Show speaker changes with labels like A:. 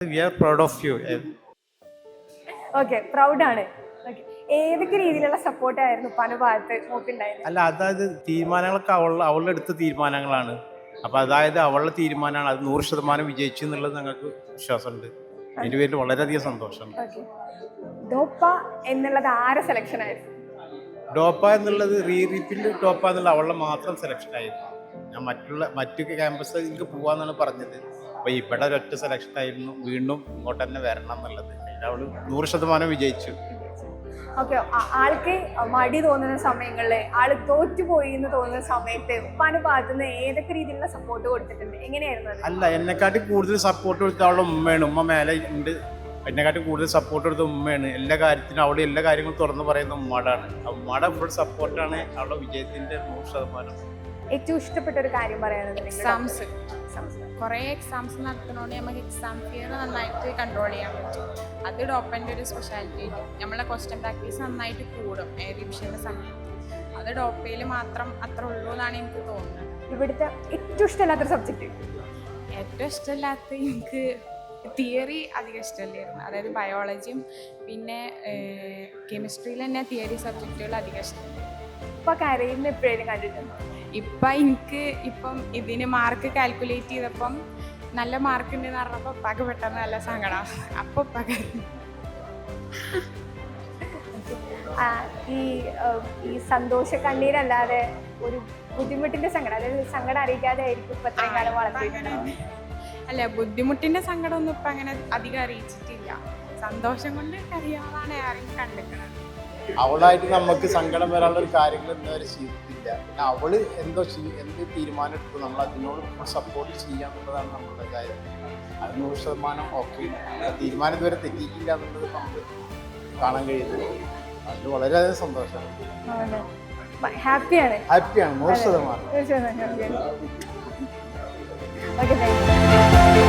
A: We are proud of you.
B: Okay പ്രൗഡാണ്. Okay, ഏതൊക്കെ രീതിയിലുള്ള സപ്പോർട്ടായിരുന്നു പല ഭാഗത്ത് നോക്കുണ്ടായിരുന്നത്?
A: അല്ല, അതായത് തീരുമാനങ്ങളൊക്കെ അവളുടെ എടുത്ത തീരുമാനങ്ങളാണ്. അപ്പോൾ അതായത് അവളുടെ തീരുമാനമാണ്, അത് 100% വിജയിച്ചു എന്നുള്ളത് ഞങ്ങൾക്ക് വിശ്വാസമുണ്ട്. അതിൻ്റെ പേരിൽ വളരെയധികം സന്തോഷമുണ്ട്.
B: ഓക്കെ, ഡോപ്പ എന്നുള്ളത് ആരെ സെലക്ഷൻ ആയിരുന്നു?
A: ഡോപ്പ എന്നുള്ളത് റീറിപ്പിൽ ഡോപ്പ എന്നുള്ള അവളുടെ മാത്രം സെലക്ഷൻ ആയിരുന്നു. ഞാൻ മറ്റു ക്യാമ്പസിലേക്ക് പോകാമെന്നാണ് പറഞ്ഞത്. അപ്പോൾ ഇവിടെ ഒരൊറ്റ സെലക്ഷൻ ആയിരുന്നു, വീണ്ടും ഇങ്ങോട്ട് തന്നെ വരണം എന്നുള്ളത്. അവൾ 100% വിജയിച്ചു.
B: ഓക്കെ, ആൾക്ക് മടി തോന്നുന്ന സമയങ്ങളിൽ, ആള് തോറ്റുപോയി എന്ന് തോന്നുന്ന സമയത്ത് ഉപ്പാന്റെ ഭാഗത്തുനിന്ന് ഏതൊക്കെ രീതിയിലുള്ള സപ്പോർട്ട് കൊടുത്തിട്ടുണ്ട്? എങ്ങനെയായിരുന്നു അത്?
A: അല്ല, എന്നെക്കാട്ടി കൂടുതൽ സപ്പോർട്ട് കൊടുത്ത അവളുടെ ഉമ്മയാണ്. ഉമ്മ മേലെ ഉണ്ട്. എന്നെക്കാട്ടി കൂടുതൽ സപ്പോർട്ട് കൊടുത്ത ഉമ്മയാണ്. എല്ലാ കാര്യത്തിനും അവളുടെ എല്ലാ കാര്യങ്ങളും തുറന്ന് പറയുന്ന ഉമ്മാടാണ്. ഉമ്മാടെ ഫുൾ സപ്പോർട്ടാണ് അവളുടെ വിജയത്തിന്റെ 100%.
B: ഏറ്റവും ഇഷ്ടപ്പെട്ട ഒരു കാര്യം പറയുന്നത്?
C: എക്സാംസ്. കുറേ എക്സാംസ് നടത്തുന്നതുകൊണ്ട് നമുക്ക് എക്സാം ഫിയർ നന്നായിട്ട് കൺട്രോൾ ചെയ്യാൻ പറ്റും. അത് ഡോപ്പൻ്റെ ഒരു സ്പെഷ്യാലിറ്റി ആയിട്ട് നമ്മളെ ക്വസ്റ്റ്യൻ പ്രാക്ടീസ് നന്നായിട്ട് കൂടും റിവിഷൻ്റെ സമയത്ത്. അത് ഡോപ്പയിൽ മാത്രം അത്ര ഉള്ളൂ എന്നാണ് എനിക്ക് തോന്നുന്നത്.
B: ഇവിടുത്തെ ഏറ്റവും ഇഷ്ടമില്ലാത്തൊരു സബ്ജക്റ്റ്?
C: ഏറ്റവും ഇഷ്ടമില്ലാത്ത എനിക്ക് തിയറി അധികം ഇഷ്ടമല്ലായിരുന്നു. അതായത് ബയോളജിയും പിന്നെ കെമിസ്ട്രിയിൽ തന്നെ തിയറി സബ്ജക്റ്റുകൾ അധികം ഇഷ്ടമില്ല.
B: ഇപ്പം കരയുന്ന എപ്പോഴേലും കണ്ടിട്ടുണ്ടോ?
C: ഇപ്പം ഇതിന് മാർക്ക് കാൽക്കുലേറ്റ് ചെയ്തപ്പം നല്ല മാർക്ക് ഉണ്ടെന്ന് പറഞ്ഞപ്പോൾ ഉപ്പാക്ക് പെട്ടെന്ന് നല്ല സങ്കടം. അപ്പോൾ ഉപ്പാക്ക്
B: ഈ സന്തോഷ കണ്ണീരല്ലാതെ ഒരു ബുദ്ധിമുട്ടിന്റെ സങ്കടം, അതായത് സങ്കടം അറിയിക്കാതെ ആയിരിക്കും ഇപ്പം അത്രയും കാലം വളർത്തിയിട്ടുണ്ടാവും.
C: അല്ല, ബുദ്ധിമുട്ടിൻ്റെ സങ്കടമൊന്നും ഇപ്പം അങ്ങനെ അധികം അറിയിച്ചിട്ടില്ല. സന്തോഷം കൊണ്ട് അറിയാതാണ് ആരെയും കണ്ടിരിക്കുന്നത്.
A: അവളായിട്ട് നമുക്ക് സങ്കടം വരാനുള്ള ഒരു കാര്യങ്ങൾ ഇന്നുവരെ ചെയ്തിട്ടില്ല. പിന്നെ അവള് എന്ത് തീരുമാനം എടുത്തു നമ്മൾ അതിനോട് സപ്പോർട്ട് ചെയ്യാന്നുള്ളതാണ് നമ്മളുടെ കാര്യം. അത് 100% ഓക്കെ. തീരുമാനം ഇതുവരെ തെറ്റിയിട്ടില്ല എന്നുള്ളത് നമുക്ക് കാണാൻ കഴിയുന്നത്. അത് വളരെയധികം സന്തോഷമാണ്.
B: ഹാപ്പിയാണ്
A: 100%.
B: Okay, thank you.